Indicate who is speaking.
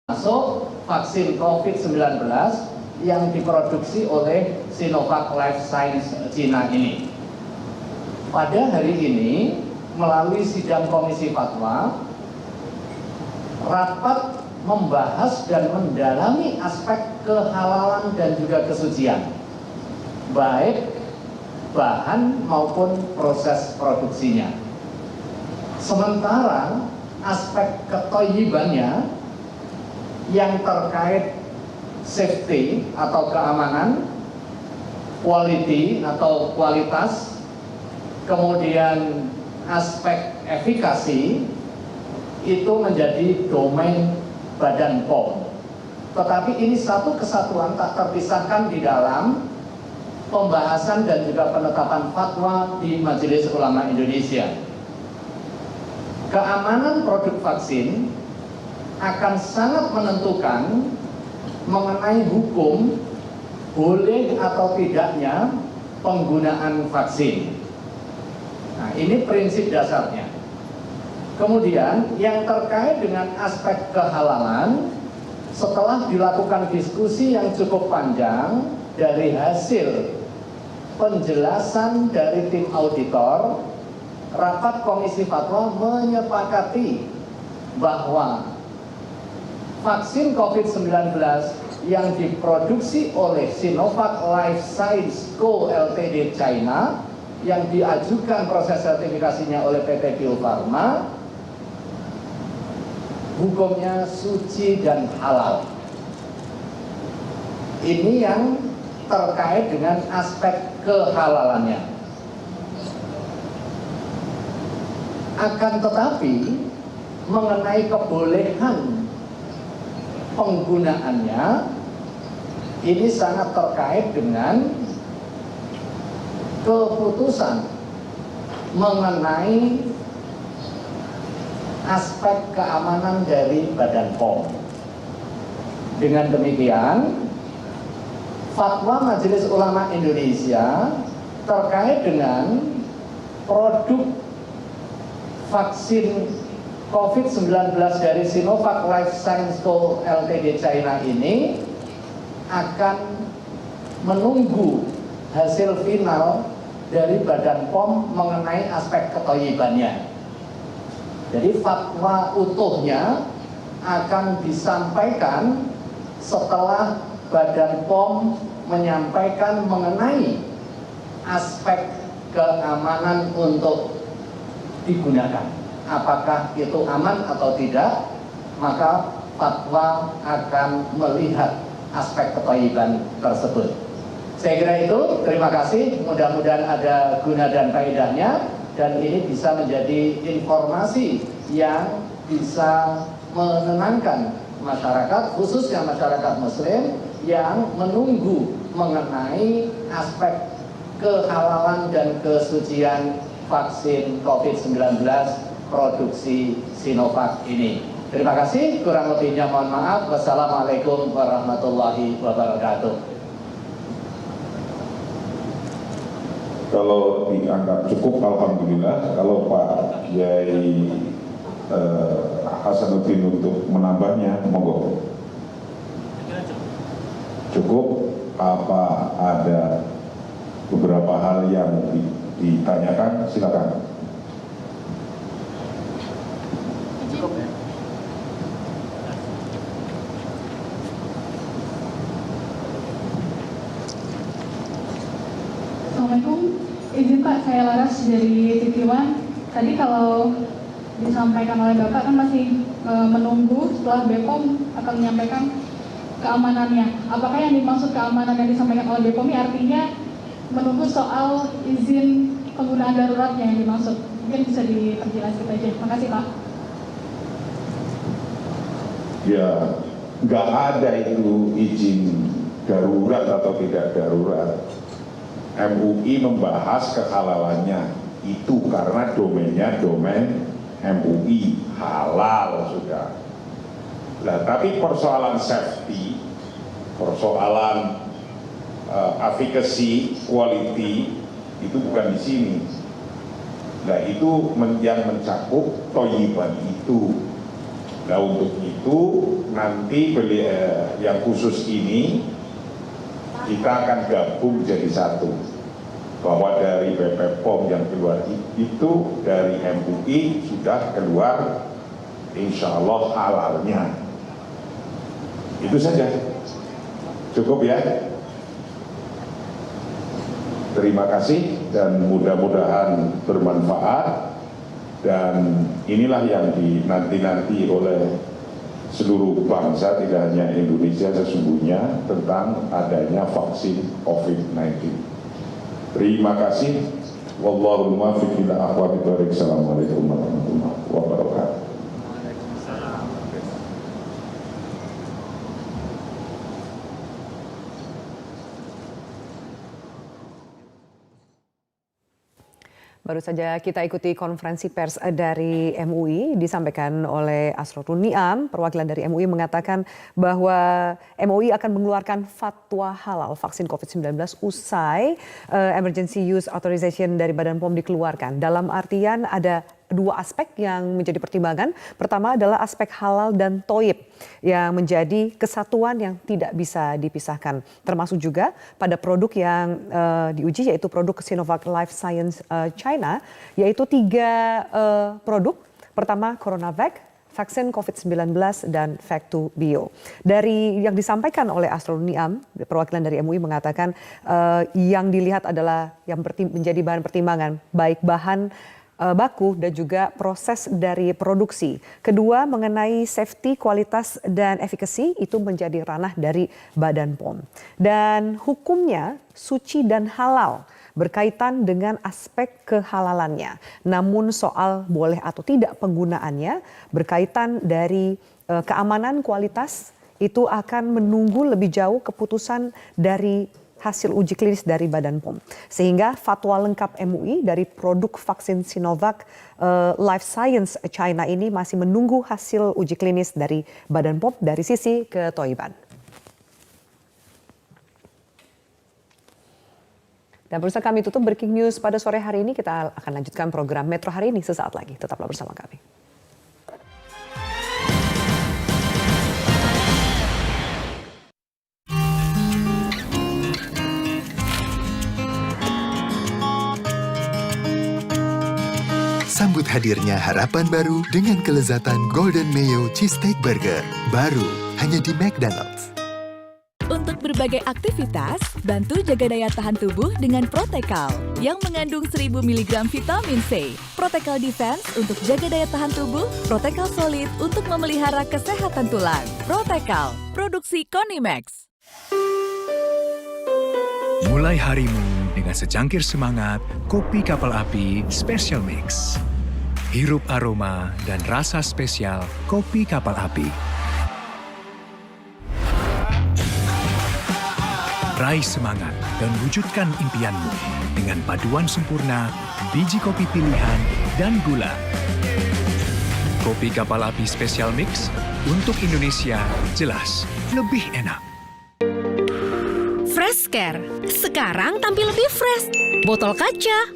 Speaker 1: Masuk vaksin COVID-19 yang diproduksi oleh Sinovac Life Science Cina ini. Pada hari ini, melalui sidang Komisi Fatwa, rapat membahas dan mendalami aspek kehalalan dan juga kesucian, baik bahan maupun proses produksinya. Sementara aspek ketoyibannya yang terkait safety atau keamanan, quality atau kualitas, kemudian aspek efikasi itu menjadi domain Badan POM. Tetapi ini satu kesatuan tak terpisahkan di dalam pembahasan dan juga penetapan fatwa di Majelis Ulama Indonesia. Keamanan produk vaksin akan sangat menentukan mengenai hukum boleh atau tidaknya penggunaan vaksin. Nah, ini prinsip dasarnya. Kemudian yang terkait dengan aspek kehalalan, setelah dilakukan diskusi yang cukup panjang dari hasil penjelasan dari tim auditor, rapat Komisi Fatwa menyepakati bahwa vaksin COVID-19 yang diproduksi oleh Sinovac Life Science Co. Ltd. China yang diajukan proses sertifikasinya oleh PT Bio Farma, hukumnya suci dan halal. Ini yang terkait dengan aspek kehalalannya. Akan tetapi mengenai kebolehan penggunaannya, ini sangat terkait dengan keputusan mengenai aspek keamanan dari Badan POM. Dengan demikian, fatwa Majelis Ulama Indonesia terkait dengan produk vaksin COVID-19 dari Sinovac Life Science Co. Ltd. China ini akan menunggu hasil final dari Badan POM mengenai aspek ketoyibannya. Jadi fatwa utuhnya akan disampaikan setelah Badan POM menyampaikan mengenai aspek keamanan untuk digunakan. Apakah itu aman atau tidak, maka fatwa akan melihat aspek ketoyiban tersebut. Saya kira itu, terima kasih, mudah-mudahan ada guna dan faedahnya, dan ini bisa menjadi informasi yang bisa menenangkan masyarakat, khususnya masyarakat Muslim yang menunggu mengenai aspek kehalalan dan kesucian vaksin COVID-19 produksi Sinovac ini. Terima kasih, kurang lebihnya mohon maaf. Wassalamualaikum warahmatullahi wabarakatuh.
Speaker 2: Kalau dianggap cukup, alhamdulillah. Kalau Pak Yai Hasanuddin untuk menambahnya, monggo. Cukup, apa ada beberapa hal yang ditanyakan, silakan.
Speaker 1: Cukup ya.
Speaker 3: Assalamualaikum, izin Pak, saya Laras dari TV1. Tadi kalau disampaikan oleh Bapak kan masih menunggu setelah BPOM akan menyampaikan keamanannya. Apakah yang dimaksud keamanan yang disampaikan oleh BPOM ini artinya menunggu soal izin penggunaan daruratnya yang dimaksud? Mungkin bisa diperjelas kita aja. Terima kasih Pak.
Speaker 2: Ya, nggak ada itu izin darurat atau tidak darurat. MUI membahas kehalalannya itu karena domainnya domain MUI, halal sudah. Nah, tapi persoalan safety, persoalan efficacy, quality itu bukan di sini. Nah, itu yang mencakup toyiban itu. Nah, untuk itu nanti yang khusus ini kita akan gabung jadi satu. Bahwa dari BP POM yang keluar itu dari MUI sudah keluar insya Allah halalnya. Itu saja. Cukup ya. Terima kasih dan mudah-mudahan bermanfaat. Dan inilah yang dinanti-nanti oleh seluruh bangsa, tidak hanya Indonesia sesungguhnya, tentang adanya vaksin COVID-19. Terima kasih. Wallahul muwaffiq ila aqwamit thoriq. Assalamualaikum warahmatullahi wabarakatuh.
Speaker 4: Baru saja kita ikuti konferensi pers dari MUI, disampaikan oleh Asrorun Niam, perwakilan dari MUI mengatakan bahwa MUI akan mengeluarkan fatwa halal vaksin COVID-19 usai emergency use authorization dari Badan POM dikeluarkan. Dalam artian ada dua aspek yang menjadi pertimbangan. Pertama adalah aspek halal dan toib yang menjadi kesatuan yang tidak bisa dipisahkan. Termasuk juga pada produk yang diuji, yaitu produk Sinovac Life Science China, yaitu 3 produk. Pertama CoronaVac, vaksin COVID-19, dan Vac2 Bio. Dari yang disampaikan oleh Asrorun Niam, perwakilan dari MUI mengatakan yang dilihat adalah yang menjadi bahan pertimbangan, baik bahan baku dan juga proses dari produksi. Kedua, mengenai safety, kualitas, dan efikasi itu menjadi ranah dari Badan POM. Dan hukumnya suci dan halal berkaitan dengan aspek kehalalannya. Namun soal boleh atau tidak penggunaannya berkaitan dari keamanan, kualitas, itu akan menunggu lebih jauh keputusan dari hasil uji klinis dari Badan POM. Sehingga fatwa lengkap MUI dari produk vaksin Sinovac Life Science China ini masih menunggu hasil uji klinis dari Badan POM dari sisi ketoiban. Dan pemirsa, kami tutup Breaking News pada sore hari ini. Kita akan lanjutkan program Metro hari ini sesaat lagi. Tetaplah bersama kami.
Speaker 5: Sambut hadirnya harapan baru dengan kelezatan Golden Mayo Cheesesteak Burger. Baru hanya di McDonald's.
Speaker 6: Untuk berbagai aktivitas, bantu jaga daya tahan tubuh dengan Protekal yang mengandung 1000 mg vitamin C. Protekal Defense untuk jaga daya tahan tubuh, Protekal Solid untuk memelihara kesehatan tulang. Protekal, produksi Konimax.
Speaker 7: Mulai harimu dengan secangkir semangat, kopi kapal api Special Mix. Hirup aroma dan rasa spesial kopi kapal api. Raih semangat dan wujudkan impianmu dengan paduan sempurna, biji kopi pilihan, dan gula. Kopi kapal api Special Mix untuk Indonesia jelas lebih enak.
Speaker 8: Fresh Care, sekarang tampil lebih fresh. Botol kaca,